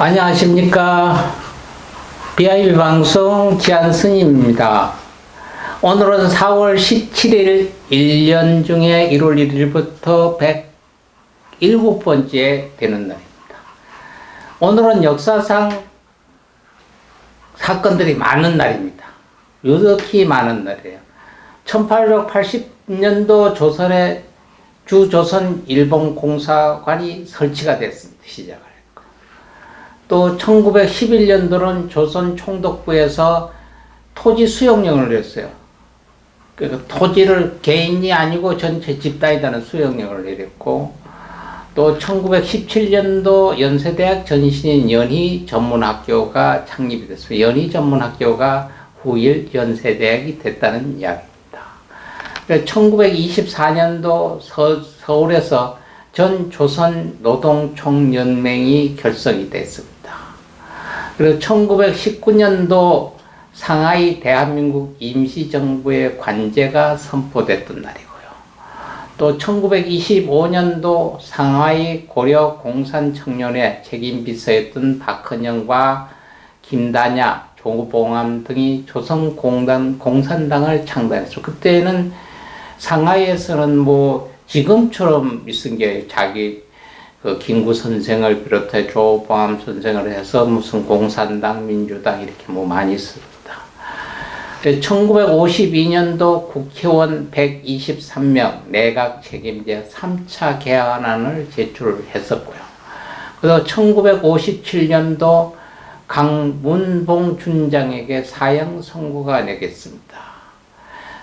안녕하십니까. BIB 방송 지한스님입니다. 오늘은 4월 17일 1년 중에 1월 1일부터 107번째 되는 날입니다. 오늘은 역사상 사건들이 많은 날입니다. 유독히 많은 날이에요. 1880년도 조선에 주조선 일본 공사관이 설치가 됐습니다. 시작을 했고. 또 1911년도는 조선 총독부에서 토지 수용령을 냈어요. 그 토지를 개인이 아니고 전체 집단이라는 수용령을 내렸고, 또 1917년도 연세대학 전신인 연희 전문학교가 창립이 됐어요. 연희 전문학교가 후일 연세대학이 됐다는 이야기입니다. 1924년도 서울에서 전 조선 노동총연맹이 결성이 됐습니다. 그리고 1919년도 상하이 대한민국 임시정부의 관제가 선포됐던 날이고요. 또 1925년도 상하이 고려 공산청년회 책임비서였던 박헌영과 김다냐, 조봉암 등이 조선공산당을 창단했죠. 그때는 상하이에서는 뭐 지금처럼 있은 게 자기 그 김구 선생을 비롯해 조봉암 선생을 해서 무슨 공산당, 민주당 이렇게 뭐 많이 있습니다. 1952년도 국회의원 123명 내각 책임제 3차 개헌안을 제출했었고요. 그래서 1957년도 강문봉 준장에게 사형 선고가 내렸습니다.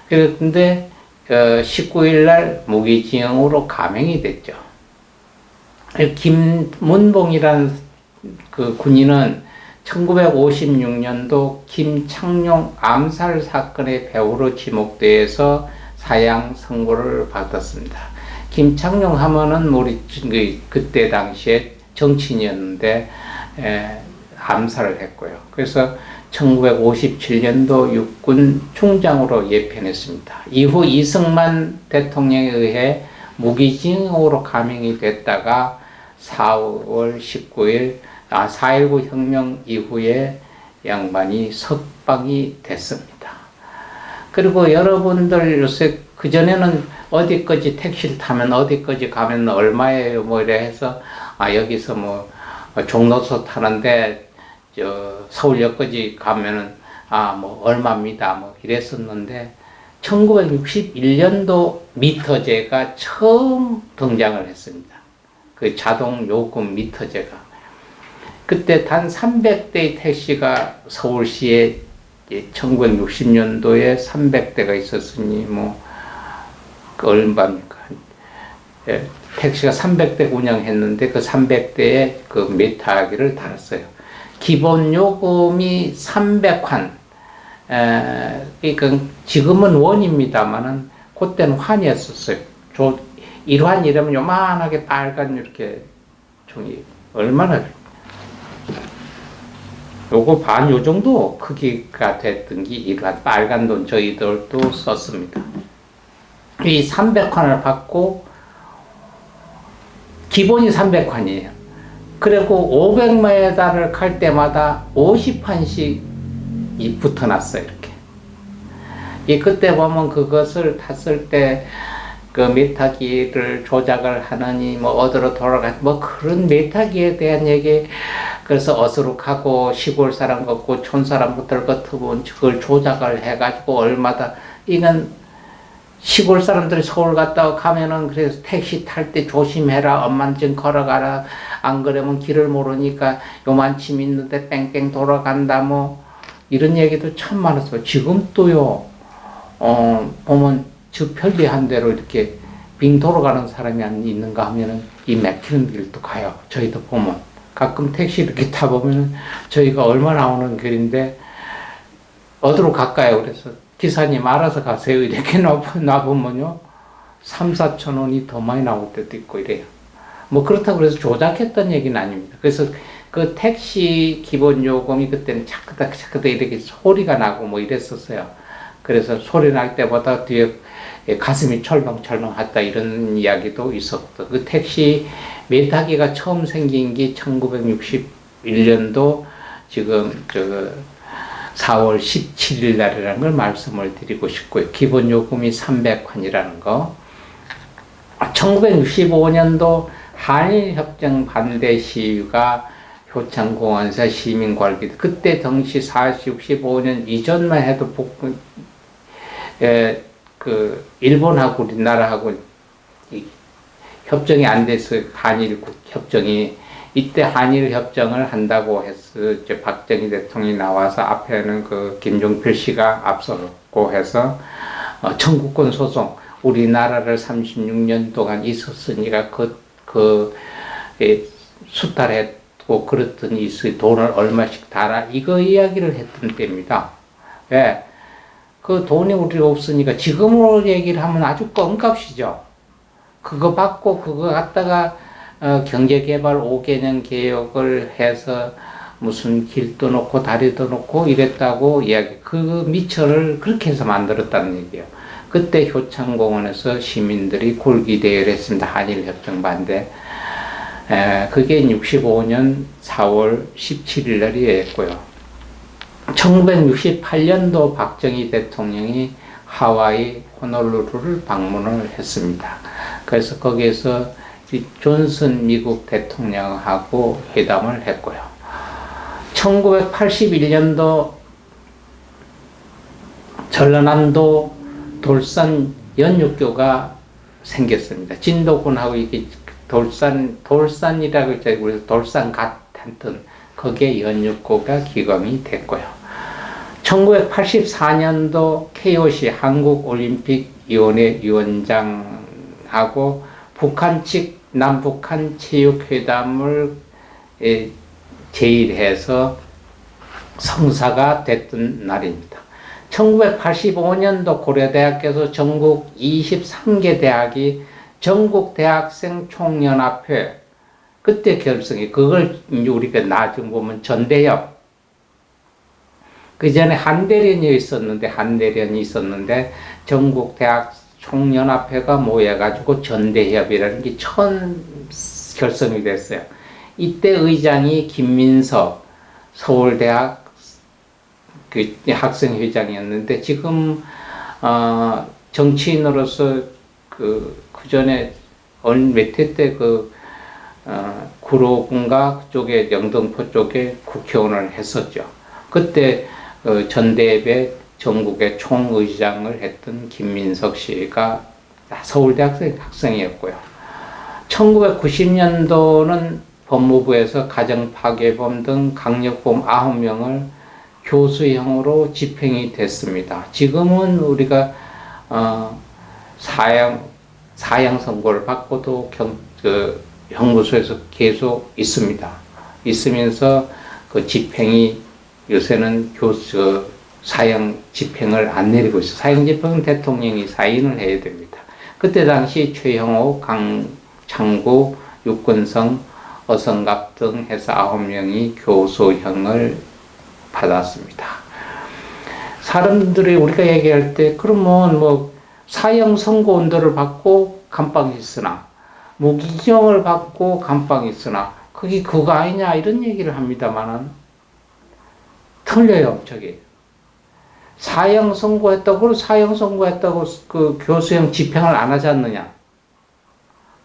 그런데 19일 날 무기징역으로 감형이 됐죠. 김문봉이라는 그 군인은 1956년도 김창룡 암살 사건의 배우로 지목돼서 사형 선고를 받았습니다. 김창룡 하면은 우리 그때 당시에 정치인이었는데 암살을 했고요. 그래서 1957년도 육군 중장으로 예편했습니다. 이후 이승만 대통령에 의해 무기징역으로 감형이 됐다가 4월 19일 4.19 혁명 이후에 양반이 석방이 됐습니다. 그리고 여러분들 요새 그전에는 어디까지 택시를 타면 어디까지 가면 얼마예요 뭐 이래 해서 여기서 뭐 종로서 타는데 서울역까지 가면은 뭐 얼마입니다 뭐 이랬었는데 1961년도 미터제가 처음 등장을 했습니다. 그 자동 요금 미터제가 그때 단 300대의 택시가 서울시에 1960년도에 300대가 있었으니 뭐 얼마입니까? 택시가 300대 운영했는데 그 300대에 그 메타기를 달았어요. 기본 요금이 300환. 그러니까 지금은 원입니다만은 그때는 환이었었어요. 1환 이러면 요만하게 빨간 이렇게 종이 얼마나 요거 반 요 정도 크기가 됐던 게 1환 빨간 돈 저희들도 썼습니다. 이 300환을 받고 기본이 300환이에요. 그리고 500m를 갈 때마다 50환씩 붙어놨어요. 이렇게. 그때 보면 그것을 탔을 때 그 메타기를 조작을 하느니 뭐 어디로 뭐 그런 메타기에 대한 얘기. 그래서 어수룩하고 시골 사람 같고 촌 사람들 같으면 그걸 조작을 해가지고 얼마다 이건 시골 사람들이 서울 갔다 가면은 그래서 택시 탈 때 조심해라. 엄만쯤 걸어가라. 안 그러면 길을 모르니까 요만침 있는데 뺑뺑 돌아간다. 뭐 이런 얘기도 참 많았어요. 지금 또요. 보면 저 편리한 대로 이렇게 빙 돌아가는 사람이 안 있는가 하면은 이 막히는 길도 가요. 저희도 보면 가끔 택시 이렇게 타보면은 저희가 얼마 나오는 길인데 어디로 갈까요? 그래서 기사님 알아서 가세요. 이렇게 놔보면요. 3, 4천 원이 더 많이 나올 때도 있고 이래요. 뭐 그렇다고 해서 조작했던 얘기는 아닙니다. 그래서 그 택시 기본 요금이 그때는 차크닥 이렇게 소리가 나고 뭐 이랬었어요. 그래서 소리 날 때보다 뒤에 가슴이 철렁철렁하다 이런 이야기도 있었고 그 택시 메타기가 처음 생긴 게 1960 91년도 지금 4월 17일 날이라는 걸 말씀을 드리고 싶고요. 기본 요금이 300환이라는 거. 1965년도 한일협정 반대 시위가 효창공원에서 시민과학기 그때 당시 65년 이전만 해도 일본하고 우리나라하고 협정이 안 돼서 한일 협정이 이때 한일 협정을 한다고 해서 이제 박정희 대통령이 나와서 앞에는 그 김종필 씨가 앞서고 해서 청구권 소송 우리나라를 36년 동안 있었으니까 수탈했고 그랬더니 있어 돈을 얼마씩 달아 이거 이야기를 했던 때입니다. 왜? 그 돈이 우리가 없으니까 지금으로 얘기를 하면 아주 껌값이죠. 그거 받고 그거 갖다가 경제개발 5개년 개혁을 해서 무슨 길도 놓고 다리도 놓고 이랬다고 이야기. 그 미처를 그렇게 해서 만들었다는 얘기예요. 그때 효창공원에서 시민들이 굴기대회를 했습니다. 한일협정 반대. 그게 65년 4월 17일 날이었고요. 1968년도 박정희 대통령이 하와이 호놀루루를 방문을 했습니다. 그래서 거기에서 존슨 미국 대통령하고 회담을 했고요. 1981년도 전라남도 돌산 연육교가 생겼습니다. 진도군하고 이게 돌산이라고 했잖아요. 우리 돌산 같은 거기에 연육교가 기검이 됐고요. 1984년도 KOC 한국올림픽위원회 위원장하고 북한 측 남북한 체육회담을 제의해서 성사가 됐던 날입니다. 1985년도 고려대학교에서 전국 23개 대학이 전국 대학생 총연합회 그때 결성이 그걸 우리가 나중에 보면 전대협 그 전에 한대련이 있었는데 전국 대학 총연합회가 모여가지고 전대협이라는 게 처음 결성이 됐어요. 이때 의장이 김민석 서울대학 그 학생회장이었는데 지금 정치인으로서 그 전에 몇 해 때 구로군가 그쪽에 영등포 쪽에 국회의원을 했었죠. 그때 전대협의 전국의 총의장을 했던 김민석 씨가 서울대 학생이었고요. 1990년도는 법무부에서 가정파괴범 등 강력범 9명을 교수형으로 집행이 됐습니다. 지금은 우리가 사형 선고를 받고도 형무소에서 계속 있습니다. 있으면서 그 집행이 요새는 사형 집행을 안 내리고 있어요. 사형 집행은 대통령이 사인을 해야 됩니다. 그때 당시 최형호, 강창구, 육건성, 어성갑 등 해서 9명이 교수형을 받았습니다. 사람들이 우리가 얘기할 때 그러면 뭐 사형 선고 온도를 받고 감방에 있으나 무기징역을 받고 감방에 있으나 그게 그거 아니냐 이런 얘기를 합니다만은 틀려요. 저게 사형 선고했다고 그 교수형 집행을 안 하지 않느냐?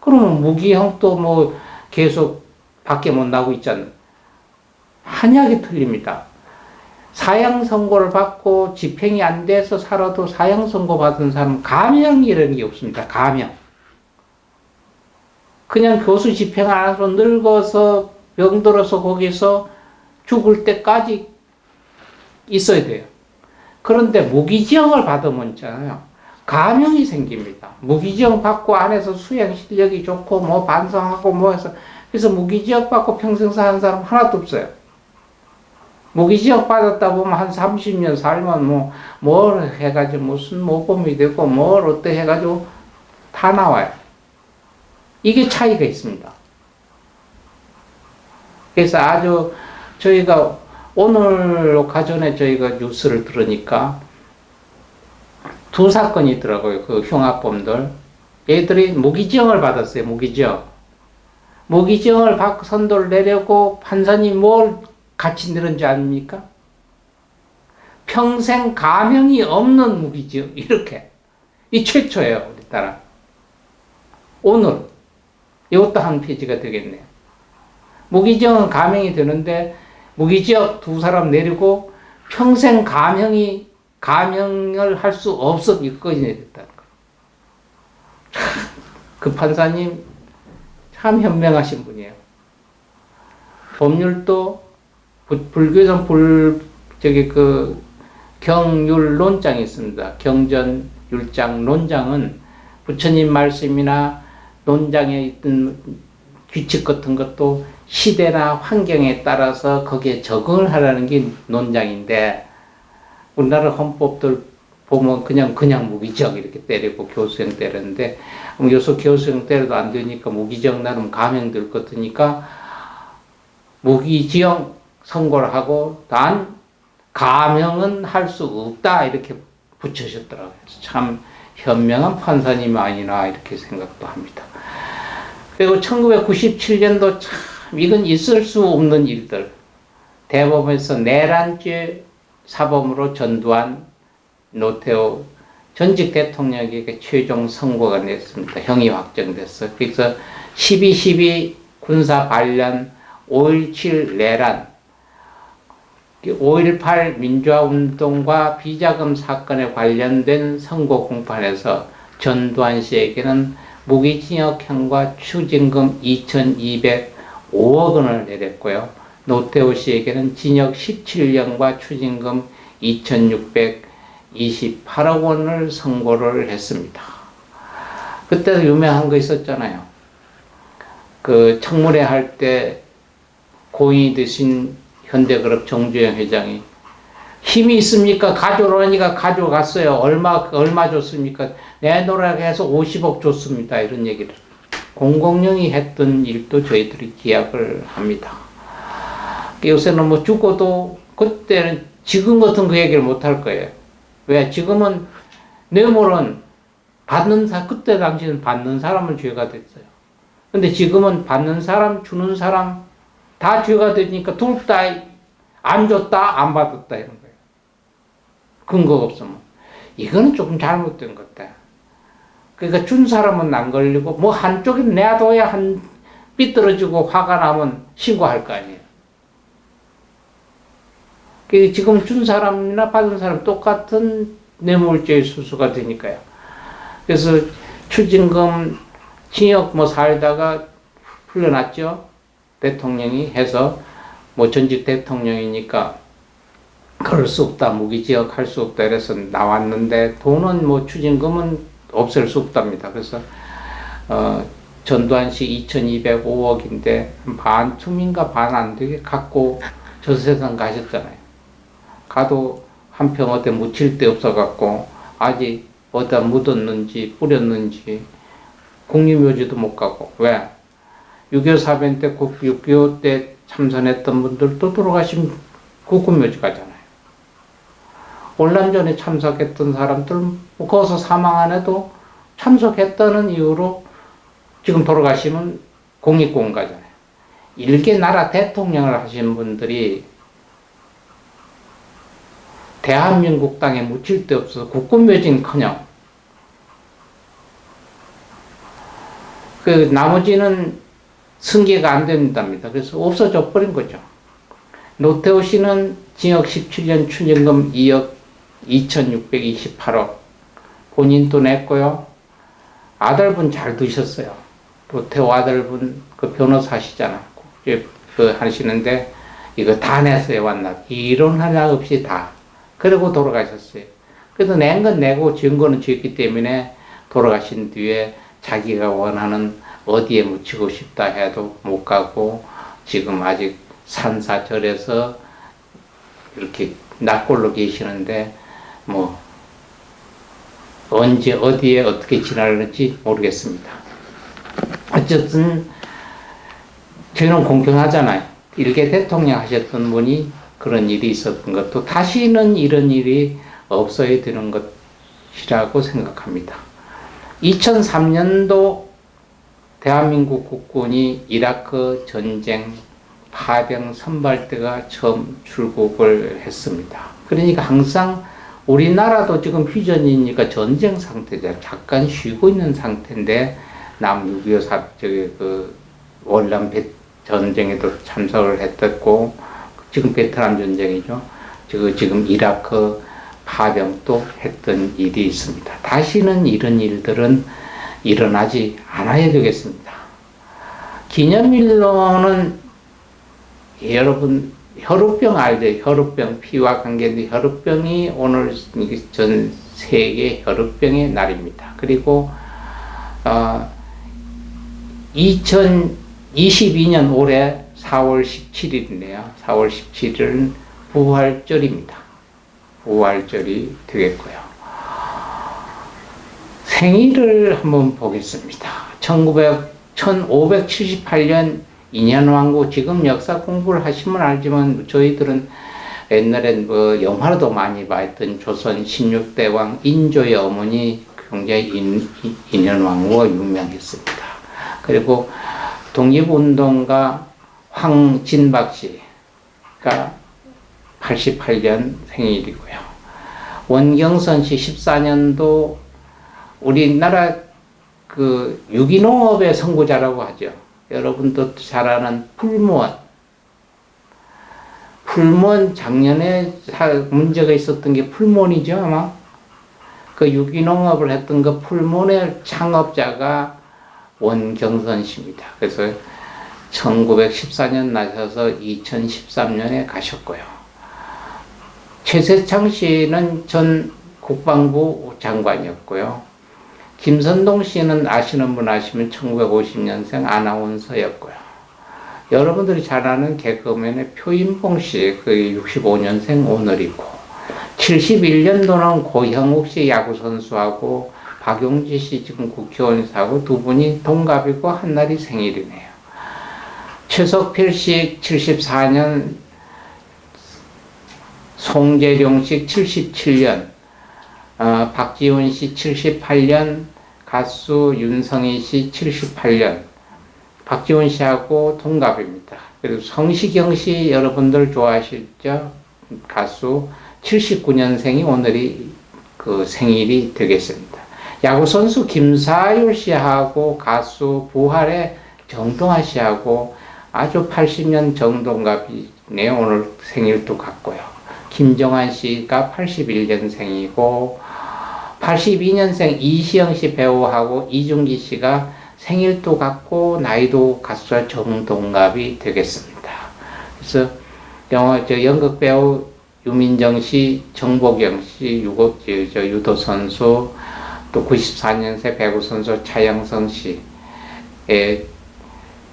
그러면 무기형도 뭐 계속 밖에 못 나고 있잖아요. 한약이 틀립니다. 사형 선고를 받고 집행이 안 돼서 살아도 사형 선고 받은 사람은 감형이라는 게 없습니다. 감형. 그냥 교수 집행 안 해서 늙어서 병들어서 거기서 죽을 때까지 있어야 돼요. 그런데 무기징역을 받으면 있잖아요. 감형이 생깁니다. 무기징역 받고 안에서 수행 실력이 좋고 뭐 반성하고 뭐 해서 그래서 무기징역 받고 평생 사는 사람 하나도 없어요. 무기징역 받았다 보면 한 30년 살면 뭘 해가지고 무슨 모범이 되고 뭘 어때 해가지고 다 나와요. 이게 차이가 있습니다. 그래서 아주 저희가 오늘 가전에 저희가 뉴스를 들으니까 2사건이 있더라고요. 그 흉악범들. 얘들이 무기징역을 받았어요. 무기징역 무기징역을 받고 선고를 내려고 판사님 뭘 같이 내는 줄 아닙니까? 평생 감형이 없는 무기징역, 이렇게. 이 최초예요, 우리나라. 오늘 이것도 한 페이지가 되겠네요. 무기징역은 감형이 되는데 무기징역 두 사람 내리고 평생 감형을 할 수 없어, 이거까지 내렸다는 거. 그 판사님 참 현명하신 분이에요. 법률도 불교전 경율론장이 있습니다. 경전율장 논장은 부처님 말씀이나 논장에 있던 규칙 같은 것도 시대나 환경에 따라서 거기에 적응을 하라는 게 논장인데, 우리나라 헌법들 보면 그냥 무기징역 이렇게 때리고 교수형 때리는데, 요새 교수형 때려도 안 되니까 무기징역 나름 감형될 것 같으니까 무기징역 선고를 하고 단 감형은 할 수 없다 이렇게 붙이셨더라고요. 참 현명한 판사님 아니나 이렇게 생각도 합니다. 그리고 1997년도 참 이건 있을 수 없는 일들, 대법원에서 내란죄 사범으로 전두환 노태우 전직 대통령에게 최종 선고가 냈습니다. 형이 확정됐어요. 그래서 12.12 군사 반란, 5.17 내란, 5.18 민주화운동과 비자금 사건에 관련된 선고 공판에서 전두환 씨에게는 무기징역형과 추징금 2,205억 원을 내렸고요. 노태우 씨에게는 징역 17년과 추징금 2,628억 원을 선고를 했습니다. 그때도 유명한 거 있었잖아요. 그 청문회 할 때 고인이 되신 현대그룹 정주영 회장이 힘이 있습니까? 가져오라니까 가져갔어요. 얼마 줬습니까? 내놓으라고 해서 50억 줬습니다. 이런 얘기를. 공공연히 했던 일도 저희들이 기약을 합니다. 요새는 뭐 죽어도 그때는 지금 같은 그 얘기를 못 할 거예요. 왜? 지금은 뇌물은 그때 당시에는 받는 사람은 죄가 됐어요. 근데 지금은 받는 사람, 주는 사람 다 죄가 되니까 둘 다 안 줬다, 안 받았다 이런 거예요. 근거가 없으면. 이거는 조금 잘못된 것 같아요. 그러니까 준 사람은 안 걸리고 뭐 한쪽이 내둬야 삐뚤어지고 화가 나면 신고할 거 아니에요. 지금 준 사람이나 받은 사람 똑같은 뇌물죄의 수수가 되니까요. 그래서 추징금, 징역 살다가 풀려났죠. 대통령이 해서 전직 대통령이니까 그럴 수 없다, 무기징역 할 수 없다 이래서 나왔는데, 돈은 추징금은 없앨 수 없답니다. 그래서 전두환 씨 2,205억인데 반 투민가 반 안 되게 갖고 저 세상 가셨잖아요. 가도 한 평 어디 묻힐 데 없어갖고 아직 어디다 묻었는지 뿌렸는지 국립묘지도 못 가고. 왜? 6.25 사변 때, 6.25 때 참선했던 분들도 돌아가신 국군묘지 가잖아요. 월남전에 참석했던 사람들, 거기서 사망 안 해도 참석했다는 이유로 지금 돌아가시면 공익공원 가잖아요. 일개 나라 대통령을 하신 분들이 대한민국 땅에 묻힐 데 없어서 국군묘지는커녕 나머지는 승계가 안 된답니다. 그래서 없어져 버린 거죠. 노태우 씨는 징역 17년, 추징금 2억 2,628억 본인도 냈고요. 아들분 잘 두셨어요. 노태우 아들분 변호사 하시잖아. 하시는데 이거 다 냈어요. 완납. 이론 하나 없이 다. 그리고 돌아가셨어요. 그래도 낸 건 내고 증거는 줬기 때문에 돌아가신 뒤에 자기가 원하는 어디에 묻히고 싶다 해도 못 가고 지금 아직 산사절에서 이렇게 낙골로 계시는데 언제 어디에 어떻게 지나갈지 모르겠습니다. 어쨌든 저희는 공평하잖아요. 일개 대통령 하셨던 분이 그런 일이 있었던 것도 다시는 이런 일이 없어야 되는 것이라고 생각합니다. 2003년도 대한민국 국군이 이라크 전쟁 파병 선발대가 처음 출국을 했습니다. 그러니까 항상 우리나라도 지금 휴전이니까 전쟁 상태죠. 잠깐 쉬고 있는 상태인데 남6.25 월남 전쟁에도 참석을 했었고 지금 베트남 전쟁이죠. 지금 이라크 파병도 했던 일이 있습니다. 다시는 이런 일들은 일어나지 않아야 되겠습니다. 기념일로는 여러분 혈우병 알죠? 혈우병 피와 관계인데 혈우병이 오늘 전 세계 혈우병의 날입니다. 그리고 2022년 올해 4월 17일이네요. 4월 17일은 부활절입니다. 부활절이 되겠고요. 생일을 한번 보겠습니다. 1578년 인현왕후, 지금 역사 공부를 하시면 알지만 저희들은 옛날엔 뭐 영화로도 많이 봤던 조선 16대 왕 인조의 어머니 굉장히 인현왕후가 유명했습니다. 그리고 독립운동가 황진박 씨가 88년 생일이고요. 원경선 씨 14년도 우리나라 그 유기농업의 선구자라고 하죠. 여러분도 잘 아는 풀무원 작년에 문제가 있었던 게 풀무원이죠 아마. 그 유기농업을 했던 그 풀무원의 창업자가 원경선 씨입니다. 그래서 1914년 나셔서 2013년에 가셨고요. 최세창 씨는 전 국방부 장관이었고요. 김선동 씨는 아시는 분 아시면 1950년생 아나운서였고요. 여러분들이 잘 아는 개그맨의 표인봉 씨, 그 65년생 오늘이고, 71년도는 고형욱 씨 야구선수하고 박용지 씨 지금 국회의원하고 두 분이 동갑이고 한 날이 생일이네요. 최석필 씨 74년, 송재룡 씨 77년, 박지훈 씨 78년, 가수 윤성희 씨 78년, 박지훈 씨하고 동갑입니다. 그리고 성시경 씨 여러분들 좋아하시죠? 가수 79년생이 오늘이 그 생일이 되겠습니다. 야구선수 김사율 씨하고 가수 부활의 정동아 씨하고 아주 80년 정동갑이네요. 오늘 생일도 같고요. 김정한 씨가 81년생이고 82년생 이시영 씨 배우하고 이중기 씨가 생일도 같고 나이도 가수와 정동갑이 되겠습니다. 그래서 연극 배우 유민정 씨, 정보경 씨, 유도 선수, 또 94년생 배구 선수 차영성 씨,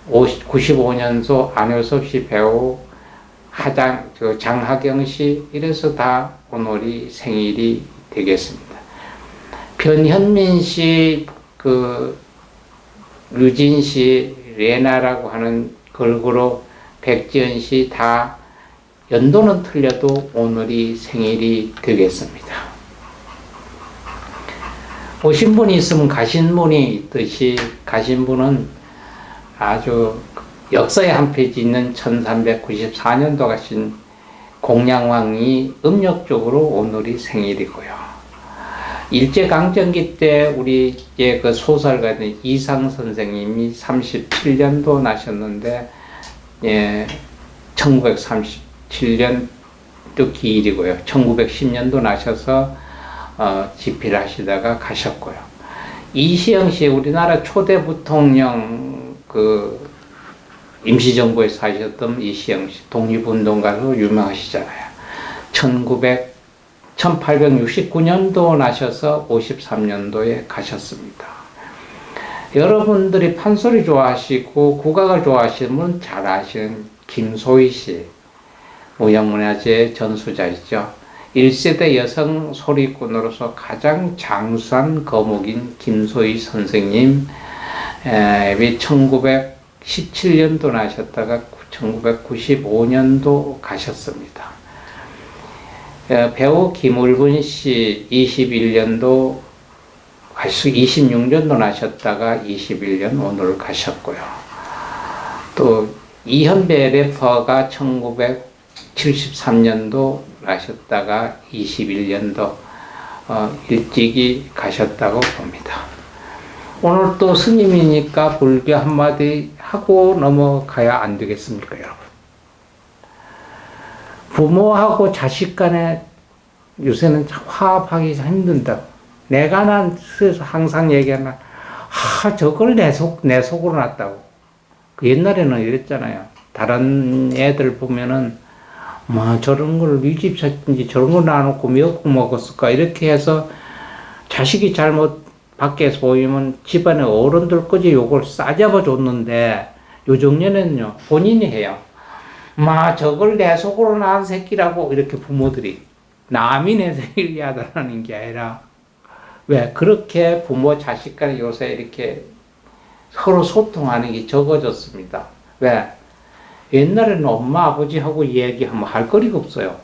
95년도 안효섭 씨 배우, 장하경 씨, 이래서 다 오늘이 생일이 되겠습니다. 변현민 씨, 류진 씨, 레나라고 하는 걸그룹 백지연 씨 다 연도는 틀려도 오늘이 생일이 되겠습니다. 오신 분이 있으면 가신 분이 있듯이 가신 분은 아주 역사의 한 페이지 있는 1394년도 가신 공양왕이 음력적으로 오늘이 생일이고요. 일제강점기 때 우리 그 소설가인 이상 선생님이 37년도 나셨는데, 1937년도 기일이고요. 1910년도 나셔서 집필 하시다가 가셨고요. 이시영 씨, 우리나라 초대 부통령 임시정부에서 하셨던 이시영 씨, 독립운동가로 유명하시잖아요. 1869년도 나셔서 53년도에 가셨습니다. 여러분들이 판소리 좋아하시고 국악을 좋아하시면 잘 아시는 김소희 씨, 무형문화재 전수자이죠. 1세대 여성 소리꾼으로서 가장 장수한 거목인 김소희 선생님, 1917년도 나셨다가 1995년도 가셨습니다. 배우 김울분 씨 21년도 아주 26년도 나셨다가 21년 오늘 가셨고요. 또 이현배 래퍼가 1973년도 나셨다가 21년도 일찍이 가셨다고 봅니다. 오늘 또 스님이니까 불교 한마디 하고 넘어가야 안 되겠습니까, 여러분? 부모하고 자식 간에 요새는 화합하기 힘든다고. 내가 난 항상 얘기하면, 저걸 내 속으로 놨다고. 그 옛날에는 이랬잖아요. 다른 애들 보면은, 저런 걸 네 집 샀든지 저런 걸 놔놓고 미역국 먹었을까? 이렇게 해서 자식이 잘못 밖에서 보이면 집안의 어른들까지 요걸 싸잡아 줬는데, 요정년에는요, 본인이 해요. 저걸 내 속으로 낳은 새끼라고 이렇게 부모들이. 남이 내 새끼를 야단하는 게 아니라, 왜? 그렇게 부모 자식 간에 요새 이렇게 서로 소통하는 게 적어졌습니다. 왜? 옛날에는 엄마 아버지하고 얘기하면 할 거리가 없어요.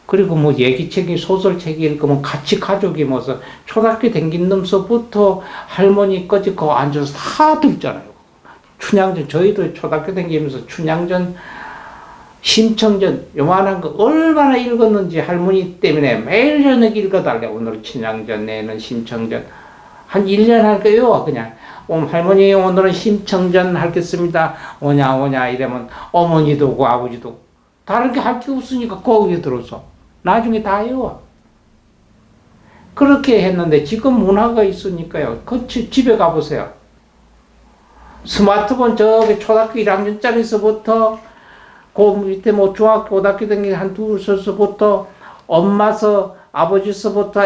그리고 뭐 얘기책이 소설책이 읽으면 같이 가족이 모여서 초등학교 댕긴 놈서부터 할머니까지 거 앉아서 다 듣잖아요. 춘향전, 저희도 초등학교 댕기면서 춘향전, 심청전 요만한 거 얼마나 읽었는지 할머니 때문에 매일 저녁 읽어달래. 오늘 춘향전, 내일은 심청전. 한 1년 하니까 외워 그냥. 할머니 오늘은 심청전 하겠습니다. 오냐 이러면 어머니도 오고 아버지도 오고. 다른 게 할 게 없으니까 거기에 들어서 나중에 다 외워. 그렇게 했는데 지금 문화가 있으니까요. 집에 가보세요. 스마트폰 저기 초등학교 1학년짜리서부터 그 밑에 뭐 중학교 고등학교 등이 한두 서서부터 엄마서 아버지서부터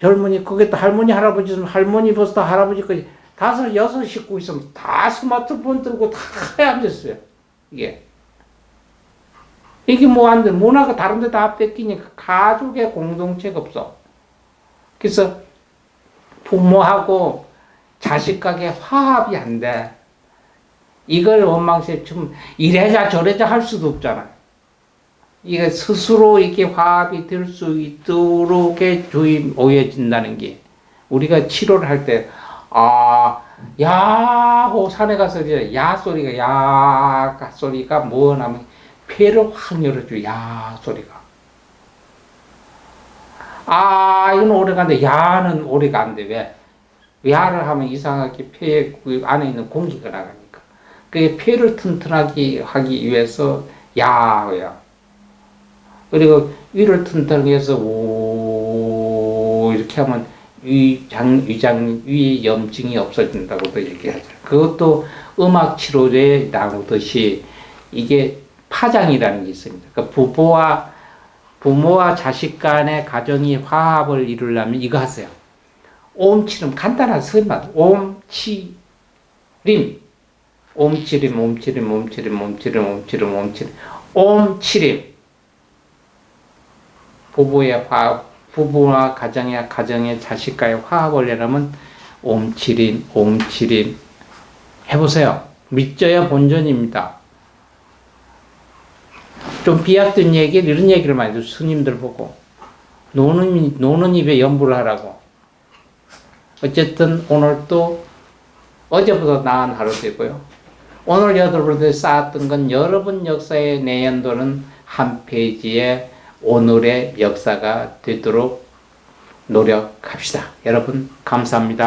젊은이 거기에 또 할머니 할아버지 있으면 할머니부터 할아버지까지 5, 6 식구 있으면 다 스마트폰 들고 다 앉았어요. 이게 뭐 안 돼. 문화가 다른 데 다 뺏기니까 가족의 공동체가 없어. 그래서 부모하고 자식 간의 화합이 안 돼. 이걸 원망세 좀 이래자 저래자 할 수도 없잖아. 이게 스스로 이렇게 화합이 될 수 있도록 오해진다는 게 우리가 치료를 할 때 야호 산에 가서 이제 야 소리가 뭐냐면 폐를 확 열어줘. 야 소리가. 이건 오래가 안 돼. 야는 오래가 안 돼. 왜? 야를 하면 이상하게 폐 안에 있는 공기가 나가니까. 그게 폐를 튼튼하게 하기 위해서 야야. 그리고 위를 튼튼하게 해서 오 이렇게 하면 위에 염증이 없어진다고도 얘기하죠. 그것도 음악 치료제에 나오듯이 이게 파장이라는 게 있습니다. 그러니까 부모와 자식 간의 가정이 화합을 이루려면 이거 하세요. 옴치림 간단한 소리만 옴치림 옴치림 부부와 가정의 자식과의 화합을 내려면 옴치림 해보세요. 믿져야 본전입니다. 좀 비약된 이런 얘기를 많이 해요. 스님들 보고 노는 입에 염불을 하라고. 어쨌든 오늘 또 어제보다 나은 하루 되고요. 오늘 여러분들 쌓았던 건 여러분 역사의 내연도는 한 페이지에 오늘의 역사가 되도록 노력합시다. 여러분 감사합니다.